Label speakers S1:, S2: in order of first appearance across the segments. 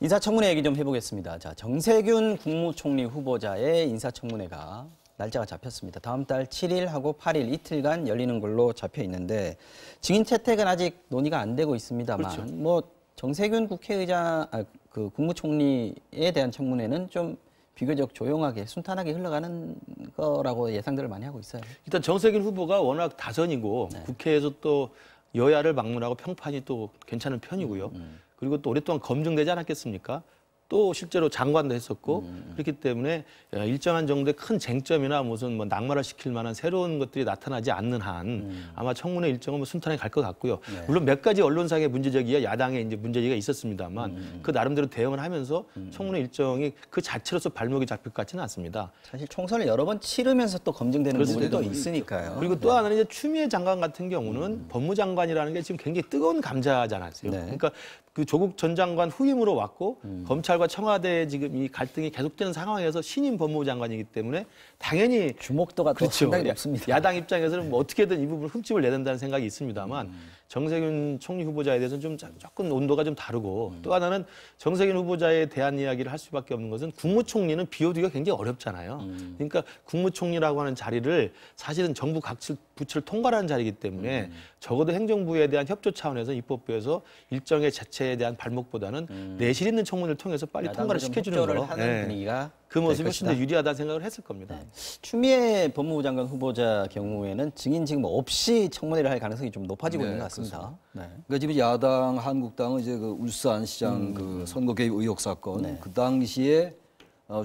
S1: 인사청문회 얘기 좀 해보겠습니다. 자, 정세균 국무총리 후보자의 인사청문회가 날짜가 잡혔습니다. 다음 달 7일하고 8일 이틀간 열리는 걸로 잡혀 있는데 증인 채택은 아직 논의가 안 되고 있습니다만
S2: 그렇죠.
S1: 뭐 정세균 그 국무총리에 대한 청문회는 좀 비교적 조용하게 순탄하게 흘러가는 거라고 예상들을 많이 하고 있어요.
S2: 일단 정세균 후보가 워낙 다선이고 국회에서 또 여야를 막론하고 평판이 또 괜찮은 편이고요. 그리고 또 오랫동안 검증되지 않았겠습니까? 또 실제로 장관도 했었고 그렇기 때문에 일정한 정도의 큰 쟁점이나 무슨 뭐 낙마를 시킬 만한 새로운 것들이 나타나지 않는 한 아마 청문회 일정은 뭐 순탄하게 갈 것 같고요.
S1: 네.
S2: 물론 몇 가지 언론상의 문제제기와 야당의 이제 문제제기가 있었습니다만 그 나름대로 대응을 하면서 청문회 일정이 그 자체로서 발목이 잡힐 것 같지는 않습니다.
S1: 사실 총선을 여러 번 치르면서 또 검증되는 부분이 또
S2: 그렇습니다.
S1: 있으니까요.
S2: 그리고 또 하나는 이제 추미애 장관 같은 경우는 법무장관이라는 게 지금 굉장히 뜨거운 감자잖아요.
S1: 네.
S2: 그러니까 그 조국 전 장관 후임으로 왔고 검찰과 청와대 지금 이 갈등이 계속되는 상황에서 신임 법무부 장관이기 때문에 당연히
S1: 주목도가 또
S2: 그렇죠.
S1: 상당히 높습니다.
S2: 야당 입장에서는 뭐 어떻게든 이 부분을 흠집을 내야 된다는 생각이 있습니다만 정세균 총리 후보자에 대해서는 좀 조금 온도가 좀 다르고 또 하나는 정세균 후보자에 대한 이야기를 할 수밖에 없는 것은 국무총리는 비워두기가 굉장히 어렵잖아요. 그러니까 국무총리라고 하는 자리를 사실은 정부 각 부처를 통과하는 자리이기 때문에 적어도 행정부에 대한 협조 차원에서 입법부에서 일정의 자체에 대한 발목보다는 내실 있는 청문회를 통해서 빨리 통과를 시켜주는 거.
S1: 하는 분위기가
S2: 그 모습이 훨씬 더 유리하다는 생각을 했을 겁니다.
S1: 네. 추미애 법무부 장관 후보자 경우에는 증인 지금 없이 청문회를 할 가능성이 좀 높아지고 있는 것 같습니다. 네.
S3: 그러니까 지금 야당 한국당은 이제 그 울산시장 그 선거 개입 의혹 사건 그 당시에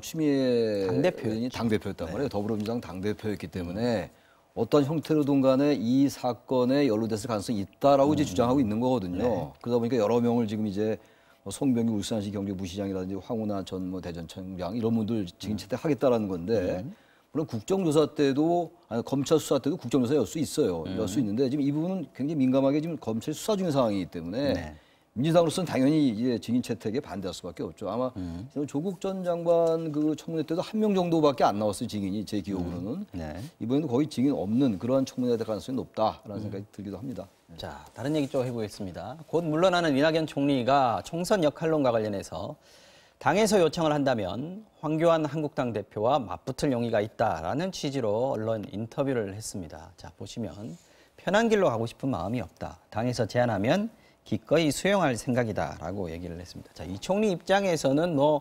S3: 추미애 의원이 당대표였단 말이에요. 더불어민주당 당대표였기 때문에 어떤 형태로든 간에 이 사건에 연루됐을 가능성이 있다라고 이제 주장하고 있는 거거든요. 그러다 보니까 여러 명을 지금 이제 송병기 울산시 경제부시장이라든지 황운하 전 뭐 대전청장 이런 분들 증인 채택하겠다라는 건데 물론 국정조사 때도 아니, 검찰 수사 때도 국정조사 열 수 있어요. 열 수 있는데 지금 이 부분은 굉장히 민감하게 지금 검찰 수사 중인 상황이기 때문에 민주당으로서는 당연히 이제 증인 채택에 반대할 수밖에 없죠. 아마 조국 전 장관 그 청문회 때도 한 명 정도밖에 안 나왔어요, 증인이 제 기억으로는. 이번에도 거의 증인 없는 그러한 청문회에 대할 가능성이 높다라는 생각이 들기도 합니다.
S1: 자, 다른 얘기 좀 해보겠습니다. 곧 물러나는 이낙연 총리가 총선 역할론과 관련해서 당에서 요청을 한다면 황교안 한국당 대표와 맞붙을 용의가 있다라는 취지로 언론 인터뷰를 했습니다. 자, 보시면 편한 길로 가고 싶은 마음이 없다. 당에서 제안하면 기꺼이 수용할 생각이다라고 얘기를 했습니다. 자, 이 총리 입장에서는 뭐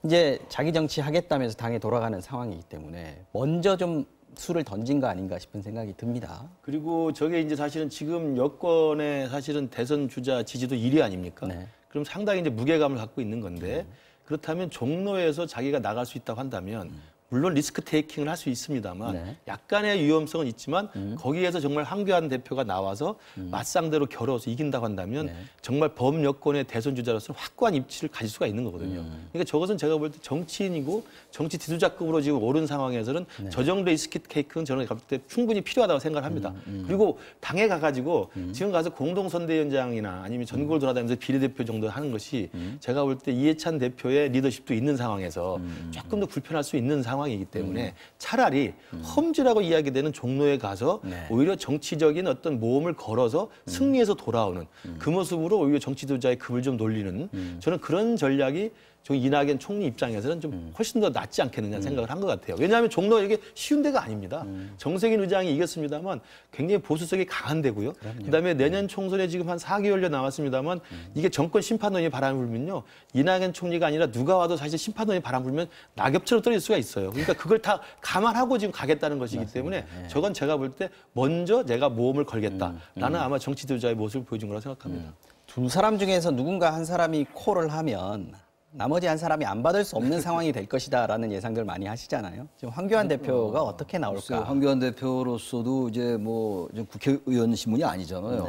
S1: 이제 자기 정치 하겠다면서 당에 돌아가는 상황이기 때문에 먼저 좀 수를 던진 거 아닌가 싶은 생각이 듭니다.
S2: 그리고 저게 이제 사실은 지금 여권의 사실은 대선 주자 지지도 1위 아닙니까? 그럼 상당히 이제 무게감을 갖고 있는 건데 그렇다면 종로에서 자기가 나갈 수 있다고 한다면 물론 리스크 테이킹을 할 수 있습니다만 약간의 위험성은 있지만 거기에서 정말 황교안 대표가 나와서 맞상대로 겨뤄서 이긴다고 한다면 정말 범여권의 대선 주자로서 확고한 입지를 가질 수가 있는 거거든요. 그러니까 저것은 제가 볼 때 정치인이고 정치 지도자급으로 지금 오른 상황에서는 저 정도의 리스크 테이킹은 저는 볼 때 충분히 필요하다고 생각을 합니다. 그리고 당에 가가지고 지금 가서 공동선대위원장이나 아니면 전국을 돌아다니면서 비례대표 정도 하는 것이 제가 볼 때 이해찬 대표의 리더십도 있는 상황에서 조금 더 불편할 수 있는 상황이기 때문에 차라리 험지라고 이야기되는 종로에 가서 오히려 정치적인 어떤 모험을 걸어서 승리해서 돌아오는 그 모습으로 오히려 정치 지도자의 급을 좀 놀리는 저는 그런 전략이 저 이낙연 총리 입장에서는 좀 훨씬 더 낫지 않겠느냐 생각을 한 것 같아요. 왜냐하면 종로가 이게 쉬운 데가 아닙니다. 정세균 의장이 이겼습니다만 굉장히 보수성이 강한 데고요. 그다음에 내년 총선에 지금 한 4개월여 남았습니다만 이게 정권 심판론이 바람을 불면요. 이낙연 총리가 아니라 누가 와도 사실 심판론이 바람 불면 낙엽처럼 떨어질 수가 있어요. 그러니까 그걸 다 감안하고 지금 가겠다는 것이기 때문에 저건 제가 볼 때 먼저 내가 모험을 걸겠다라는 아마 정치 지도자의 모습을 보여준 거라고 생각합니다.
S1: 두 사람 중에서 누군가 한 사람이 콜을 하면 나머지 한 사람이 안 받을 수 없는 상황이 될 것이다라는 예상들 많이 하시잖아요. 지금 황교안 대표가 어떻게 나올까?
S3: 황교안 대표로서도 이제 뭐 국회의원 신문이 아니잖아요.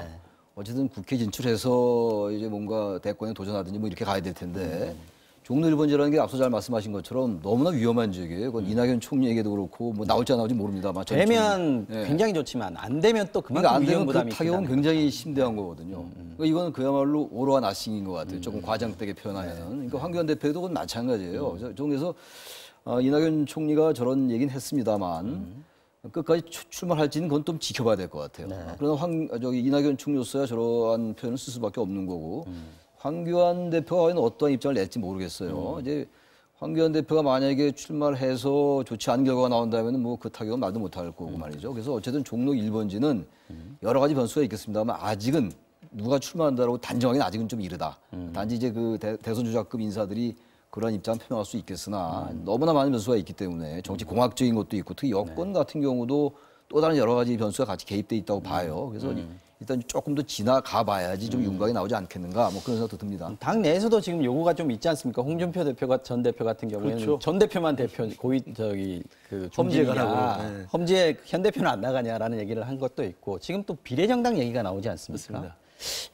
S3: 어쨌든 국회 진출해서 이제 뭔가 대권에 도전하든지 뭐 이렇게 가야 될 텐데 종로 1번지라는 게 앞서 잘 말씀하신 것처럼 너무나 위험한 지역이에요. 그건 이낙연 총리에게도 그렇고 뭐 나올지 안 나올지 모릅니다만
S1: 되면 굉장히 좋지만 안 되면 또 그만큼
S3: 그러니까 안
S1: 위험
S3: 되면
S1: 부담이
S3: 그 타격은
S1: 있다는
S3: 굉장히 심대한 거거든요. 그러니까 이거는 그야말로 오로와 나싱인 것 같아요. 조금 과장되게 표현하면. 그러니까 황교안 대표도 그건 마찬가지예요. 그래서 이낙연 총리가 저런 얘기는 했습니다만 끝까지 출마할지는 그건 좀 지켜봐야 될 것 같아요. 그러나 이낙연 총리로서야 저러한 표현을 쓸 수밖에 없는 거고 황교안 대표가 과연 어떤 입장을 낼지 모르겠어요. 이제 황교안 대표가 만약에 출마를 해서 좋지 않은 결과가 나온다면 뭐 그 타격은 말도 못할 거고 말이죠. 그래서 어쨌든 종로 1번지는 여러 가지 변수가 있겠습니다만 아직은 누가 출마한다라고 단정하기는 아직은 좀 이르다. 단지 이제 그 대선 주자급 인사들이 그런 입장 표명할 수 있겠으나 너무나 많은 변수가 있기 때문에 정치 공학적인 것도 있고 특히 여권 같은 경우도 또 다른 여러 가지 변수가 같이 개입돼 있다고 봐요. 그래서 일단 조금 더 지나가 봐야지 좀 윤곽이 나오지 않겠는가 뭐 그런 생각도 듭니다.
S1: 당 내에서도 지금 요구가 좀 있지 않습니까? 홍준표 대표가 전 대표 같은 경우에는
S2: 그렇죠.
S1: 전 대표만 대표 그
S2: 험지에
S1: 중진이냐,
S2: 가라고. 네.
S1: 험지에 현 대표는 안 나가냐라는 얘기를 한 것도 있고 지금 또 비례정당 얘기가 나오지 않습니까?
S2: 맞습니다.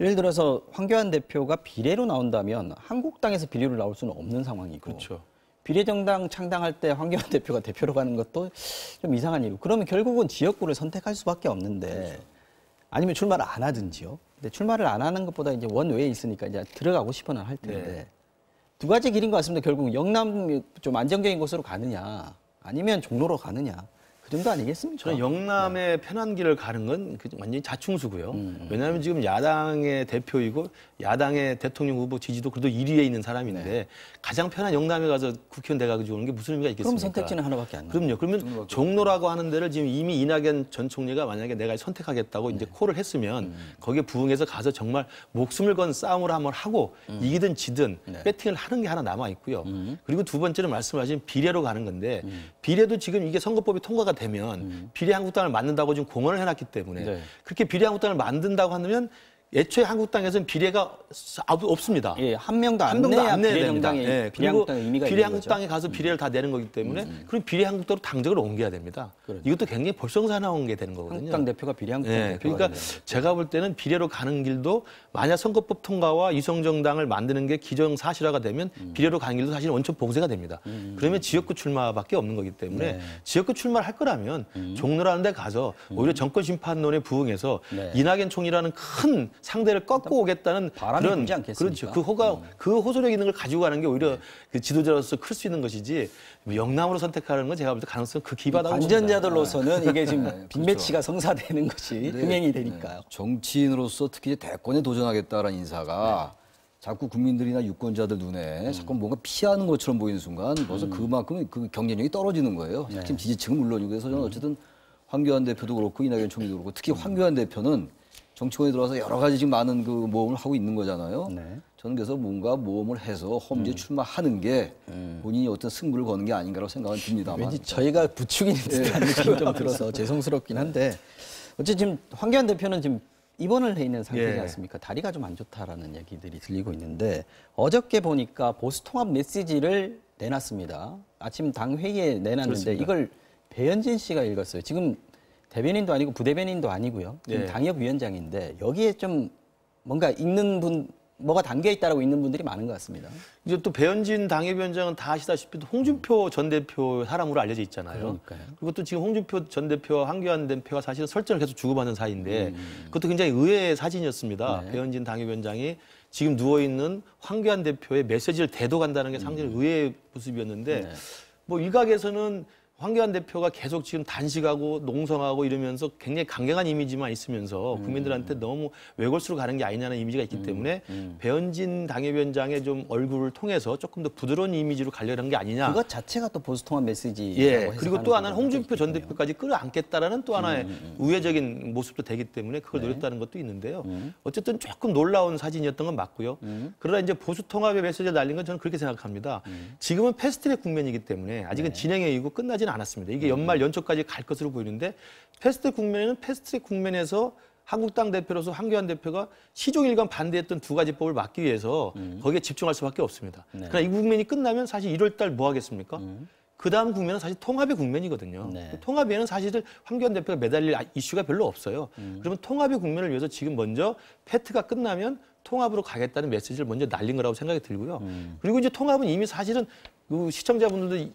S1: 예를 들어서 황교안 대표가 비례로 나온다면 한국당에서 비례로 나올 수는 없는 상황이고
S2: 그렇죠.
S1: 비례정당 창당할 때 황교안 대표가 대표로 가는 것도 좀 이상한 일이고 그러면 결국은 지역구를 선택할 수밖에 없는데 그렇죠. 아니면 출마를 안 하든지요. 근데 출마를 안 하는 것보다 이제 원외에 있으니까 이제 들어가고 싶어는 할 텐데
S2: 네.
S1: 두 가지 길인 것 같습니다. 결국 영남 좀 안정적인 곳으로 가느냐 아니면 종로로 가느냐. 그 정도 아니겠습니까?
S2: 저는 영남의 편한 길을 가는 건 완전히 자충수고요. 왜냐하면 지금 야당의 대표이고 야당의 대통령 후보 지지도 그래도 1위에 있는 사람인데 가장 편한 영남에 가서 국회의원 돼가지고 오는 게 무슨 의미가 있겠습니까?
S1: 그럼 선택지는 하나밖에 안 나요.
S2: 그럼요. 그러면 종로라고 하는 데를 지금 이미 이낙연 전 총리가 만약에 내가 선택하겠다고 이제 콜을 했으면 거기에 부응해서 가서 정말 목숨을 건 싸움을 한번 하고 이기든 지든 배팅을 하는 게 하나 남아 있고요. 그리고 두 번째로 말씀하신 비례로 가는 건데 비례도 지금 이게 선거법이 통과가 되면 비례한국당을 만든다고 지금 공언을 해놨기 때문에
S1: 네.
S2: 그렇게 비례한국당을 만든다고 하면 애초에 한국당에서는 비례가 없습니다.
S1: 예, 한 명도
S2: 한
S1: 안
S2: 명도
S1: 내야
S2: 안 내야 됩니다.
S1: 비례정당에
S2: 예, 그리고
S1: 비례한국당의 의미가 있는
S2: 비례한국당에
S1: 거죠.
S2: 가서 비례를 다 내는 거기 때문에 그럼 비례한국당으로 당적을 옮겨야 됩니다.
S1: 그렇죠.
S2: 이것도 굉장히 볼썽사나운 게 되는 거거든요.
S1: 한국당 대표가 비례한국당
S2: 예,
S1: 대표가
S2: 그러니까 제가 볼 때는 비례로 가는 길도 만약 선거법 통과와 이성정당을 만드는 게 기정사실화가 되면 비례로 가는 길도 사실 원천 봉쇄가 됩니다. 그러면 지역구 출마밖에 없는 거기 때문에
S1: 네.
S2: 지역구 출마를 할 거라면 종로라는 데 가서 오히려 정권 심판론에 부응해서
S1: 네.
S2: 이낙연 총리라는 큰 상대를 꺾고 오겠다는
S1: 바람이
S2: 그런
S1: 불지 않겠습니까?
S2: 그렇죠. 그 호소력 있는 걸 가지고 가는 게 오히려 그 지도자로서 클 수 있는 것이지 영남으로 선택하는 건 제가 볼 때 가능성은 극히 바다고
S1: 관전자들로서는 이게 지금 빅매치가
S3: 그렇죠.
S1: 성사되는 것이 흥행이 되니까요.
S3: 정치인으로서 특히 대권에 도전하겠다라는 인사가 자꾸 국민들이나 유권자들 눈에 자꾸 뭔가 피하는 것처럼 보이는 순간 벌써 그만큼 그 경쟁력이 떨어지는 거예요. 지금 지지층은 물론이고 그래서 저는 어쨌든 황교안 대표도 그렇고 이낙연 총리도 그렇고 특히 황교안 대표는 정치권에 들어와서 여러 가지 지금 많은 그 모험을 하고 있는 거잖아요.
S1: 네.
S3: 저는 그래서 뭔가 모험을 해서 험지에 출마하는 게 본인이 어떤 승부를 거는 게 아닌가라고 생각은 듭니다만.
S1: 왠지 저희가 부추기는 듯한 느낌이 좀 들어서 죄송스럽긴 한데 어쨌든 지금 황교안 대표는 지금 입원을 해 있는 상태지 않습니까? 다리가 좀 안 좋다라는 얘기들이 들리고 있는데 어저께 보니까 보수통합 메시지를 내놨습니다. 아침 당 회의에 내놨는데
S2: 그렇습니다.
S1: 이걸 배현진 씨가 읽었어요. 지금 대변인도 아니고 부대변인도 아니고요. 지금 당협위원장인데 여기에 좀 뭔가 읽는 분 뭐가 담겨 있다라고 읽는 분들이 많은 것 같습니다.
S2: 이제 또 배현진 당협위원장은 다 아시다시피 홍준표 전 대표 사람으로 알려져 있잖아요.
S1: 그러니까요.
S2: 그리고 또 지금 홍준표 전 대표와 황교안 대표가 사실은 설전을 계속 주고받는 사이인데 그것도 굉장히 의외의 사진이었습니다. 배현진 당협위원장이 지금 누워있는 황교안 대표의 메시지를 대독한다는 게 상당히 의외의 모습이었는데 뭐 일각에서는 황교안 대표가 계속 지금 단식하고 농성하고 이러면서 굉장히 강경한 이미지만 있으면서 국민들한테 너무 외골수로 가는 게 아니냐는 이미지가 있기 때문에 배현진 당협위원장의 좀 얼굴을 통해서 조금 더 부드러운 이미지로 가려는 게 아니냐.
S1: 그것 자체가 또 보수통합 메시지.
S2: 그리고 또 하나는 홍준표 전 대표까지 끌어안겠다라는 또 하나의 우회적인 모습도 되기 때문에 그걸 노렸다는 것도 있는데요. 어쨌든 조금 놀라운 사진이었던 건 맞고요. 그러나 이제 보수 통합의 메시지를 날린 건 저는 그렇게 생각합니다. 지금은 패스트트랙 국면이기 때문에 아직은 진행형이고 끝나지는 않았습니다. 이게 연말 연초까지 갈 것으로 보이는데 패스트트랙 국면에는 패스트트랙 국면에서 한국당 대표로서 황교안 대표가 시종일관 반대했던 두 가지 법을 막기 위해서 거기에 집중할 수밖에 없습니다. 그러나 이 국면이 끝나면 사실 1월 달 뭐 하겠습니까? 그 다음 국면은 사실 통합의 국면이거든요. 통합에는 사실 황교안 대표가 매달릴 이슈가 별로 없어요. 그러면 통합의 국면을 위해서 지금 먼저 패트가 끝나면 통합으로 가겠다는 메시지를 먼저 날린 거라고 생각이 들고요. 그리고 이제 통합은 이미 사실은 시청자분들도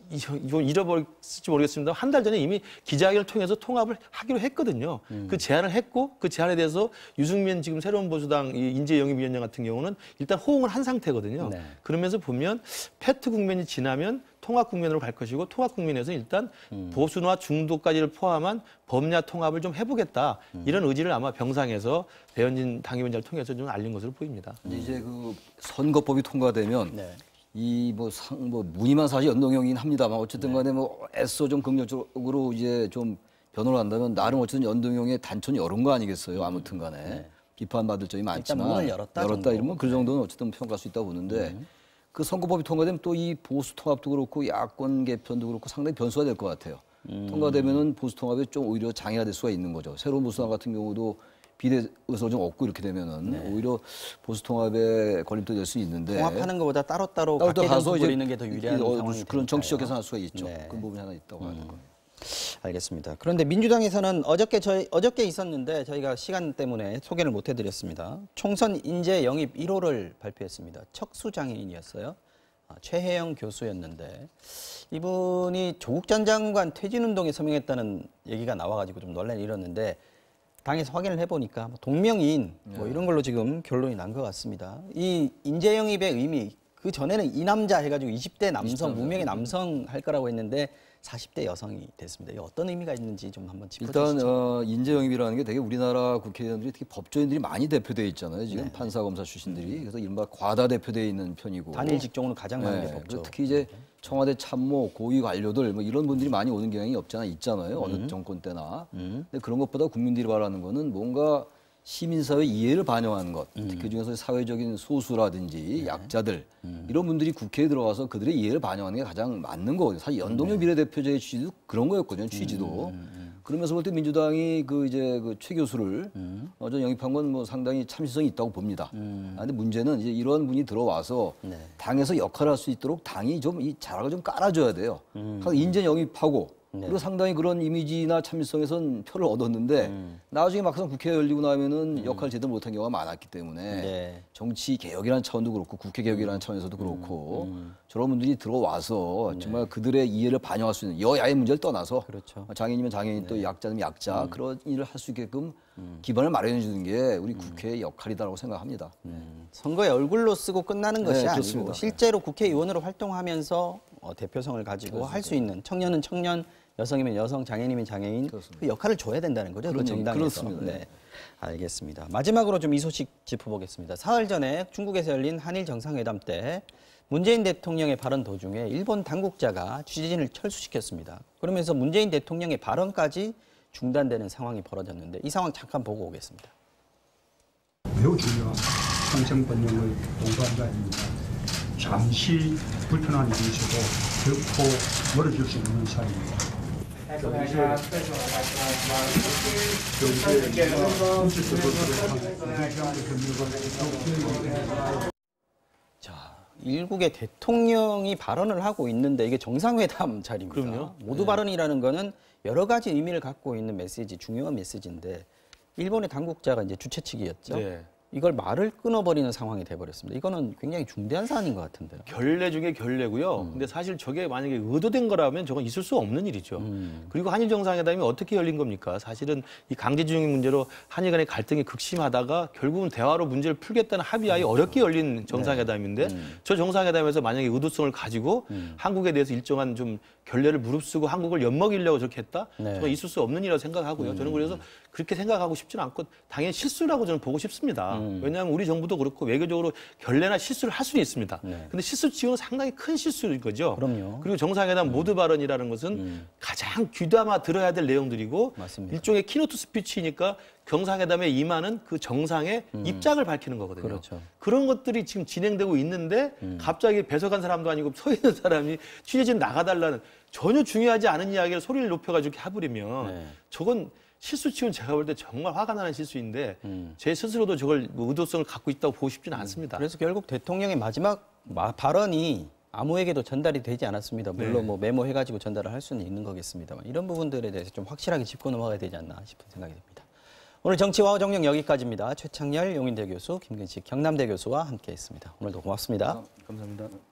S2: 잃어버렸을지 모르겠습니다. 한 달 전에 이미 기자회견을 통해서 통합을 하기로 했거든요. 그 제안을 했고 그 제안에 대해서 유승민 지금 새로운 보수당 인재영입위원장 같은 경우는 일단 호응을 한 상태거든요. 그러면서 보면 패트 국면이 지나면 통합 국면으로 갈 것이고 통합 국면에서 일단 보수나 중도까지를 포함한 범야 통합을 좀 해보겠다. 이런 의지를 아마 병상에서 배현진 당협위원장을 통해서 좀 알린 것으로 보입니다. 보입니다.
S3: 이제 그 선거법이 통과되면
S1: 네.
S3: 이 뭐 무늬만 사실 연동형이긴 합니다만 어쨌든 간에 뭐 애써 좀 긍정적으로 이제 좀 변호를 한다면 나름 어쨌든 연동형의 단초는 열은 거 아니겠어요. 아무튼 간에 비판받을 점이 많지만
S1: 문을 열었다
S3: 이러면 그 정도는 어쨌든 평가할 수 있다고 보는데 그 선거법이 통과되면 또 이 보수 통합도 그렇고 야권 개편도 그렇고 상당히 변수가 될 것 같아요. 통과되면은 보수 통합에 좀 오히려 장애가 될 수가 있는 거죠. 새로운 보수당 같은 경우도 비례 의석을 좀 얻고 이렇게 되면은 오히려 보수 통합에 걸림돌이 될 수 있는데
S1: 통합하는 것보다 따로따로 각계 전투 벌이는 게 더 유리한 상황이
S3: 그런 정치적
S1: 되니까요.
S3: 계산할 수가 있죠.
S1: 네.
S3: 그 부분이 하나 있다고 하는 거예요.
S1: 알겠습니다. 그런데 민주당에서는 어저께 있었는데 저희가 시간 때문에 소개를 못 해드렸습니다. 총선 인재 영입 1호를 발표했습니다. 척수장애인이었어요. 최혜영 교수였는데 이분이 조국 전 장관 퇴진운동에 서명했다는 얘기가 나와가지고 좀 논란이 일었는데 당에서 확인을 해보니까 동명이인 뭐 이런 걸로 지금 결론이 난 것 같습니다. 이 인재 영입의 의미 그 전에는 이 남자 해가지고 20대 남성 무명의 남성 할 거라고 했는데 40대 여성이 됐습니다. 이게 어떤 의미가 있는지 좀 한번 짚어주시죠.
S3: 일단 인재 영입이라는 게 되게 우리나라 국회의원들이 특히 법조인들이 많이 대표되어 있잖아요. 지금 판사 검사 출신들이 그래서 이른바 과다 대표되어 있는 편이고
S1: 단일 직종으로 가장 많은 게 법조.
S3: 특히 이제 청와대 참모 고위 관료들 뭐 이런 분들이 많이 오는 경향이 없지 않아 있잖아요. 어느 정권 때나. 근데 그런 것보다 국민들이 바라는 거는 뭔가 시민사회 이해를 반영하는 것, 그중에서 사회적인 소수라든지 약자들 이런 분들이 국회에 들어가서 그들의 이해를 반영하는 게 가장 맞는 거거든요. 사실 연동형 비례대표제의 취지도 그런 거였거든요. 취지도. 그러면서 볼 때 민주당이 최 교수를 영입한 건 뭐 상당히 참신성이 있다고 봅니다. 그런데 문제는 이제 이런 분이 들어와서 당에서 역할을 할 수 있도록 당이 좀 이 자락을 좀 깔아줘야 돼요. 그래서 인재 영입하고 그리고 상당히 그런 이미지나 참신성에선 표를 얻었는데 나중에 막상 국회가 열리고 나면은 역할을 제대로 못한 경우가 많았기 때문에 정치 개혁이라는 차원도 그렇고 국회 개혁이라는 차원에서도 그렇고 저런 분들이 들어와서 정말 그들의 이해를 반영할 수 있는 여야의 문제를 떠나서
S1: 그렇죠.
S3: 장애인이면 장애인 또 약자면 약자 그런 일을 할 수 있게끔 기반을 마련해 주는 게 우리 국회의 역할이다라고 생각합니다.
S1: 선거에 얼굴로 쓰고 끝나는 것이 아니고
S3: 그렇습니다.
S1: 실제로 국회의원으로 활동하면서 대표성을 가지고 할 수 있는 청년은 청년, 여성이면 여성, 장애인이면 장애인 그 역할을 줘야 된다는 거죠. 그 정당에서.
S3: 그렇습니다.
S1: 네. 알겠습니다. 마지막으로 좀 이 소식 짚어보겠습니다. 사흘 전에 중국에서 열린 한일 정상회담 때 문재인 대통령의 발언 도중에 일본 당국자가 취재진을 철수시켰습니다. 그러면서 문재인 대통령의 발언까지 중단되는 상황이 벌어졌는데 이 상황 잠깐 보고 오겠습니다.
S4: 매우 중요한 평생번영의 동반자입니다. 잠시 불편한 일이셔도 결코 멀어질 수 없는 사이입니다.
S1: 자, 일국의 대통령이 발언을 하고 있는데 이게 정상회담 자리입니다.
S2: 그럼요.
S1: 모두 발언이라는 거는 여러 가지 의미를 갖고 있는 메시지, 중요한 메시지인데 일본의 당국자가 이제 주최 측이었죠.
S2: 네.
S1: 이걸 말을 끊어버리는 상황이 돼버렸습니다. 이거는 굉장히 중대한 사안인 것 같은데요.
S2: 결례 중에 결례고요. 근데 사실 저게 만약에 의도된 거라면 저건 있을 수 없는 일이죠. 그리고 한일 정상회담이 어떻게 열린 겁니까? 사실은 이 강제징용 문제로 한일 간의 갈등이 극심하다가 결국은 대화로 문제를 풀겠다는 합의하에 어렵게 열린 정상회담인데 저 정상회담에서 만약에 의도성을 가지고 한국에 대해서 일정한 좀 결례를 무릅쓰고 한국을 엿먹이려고 저렇게 했다? 저건 있을 수 없는 일이라고 생각하고요. 저는 그래서 그렇게 생각하고 싶지는 않고 당연히 실수라고 저는 보고 싶습니다. 왜냐하면 우리 정부도 그렇고 외교적으로 결례나 실수를 할 수는 있습니다. 근데 실수 치고는 상당히 큰 실수인 거죠.
S1: 그럼요.
S2: 그리고 정상회담 모두 발언이라는 것은 가장 귀담아 들어야 될 내용들이고
S1: 맞습니다.
S2: 일종의 키노트 스피치니까 정상회담에 임하는 그 정상의 입장을 밝히는 거거든요.
S1: 그렇죠.
S2: 그런 것들이 지금 진행되고 있는데 갑자기 배석한 사람도 아니고 서 있는 사람이 취재진 나가달라는 전혀 중요하지 않은 이야기를 소리를 높여가지고 이렇게 해버리면 저건 실수치고는 제가 볼 때 정말 화가 나는 실수인데 제 스스로도 저걸 뭐 의도성을 갖고 있다고 보고 싶지는 않습니다.
S1: 그래서 결국 대통령의 마지막 발언이 아무에게도 전달이 되지 않았습니다. 물론 뭐 메모해가지고 전달을 할 수는 있는 거겠습니다만 이런 부분들에 대해서 좀 확실하게 짚고 넘어가야 되지 않나 싶은 생각이 듭니다. 오늘 정치와 정령 여기까지입니다. 최창렬 용인대 교수, 김근식 경남대 교수와 함께했습니다. 오늘도 고맙습니다.
S3: 감사합니다.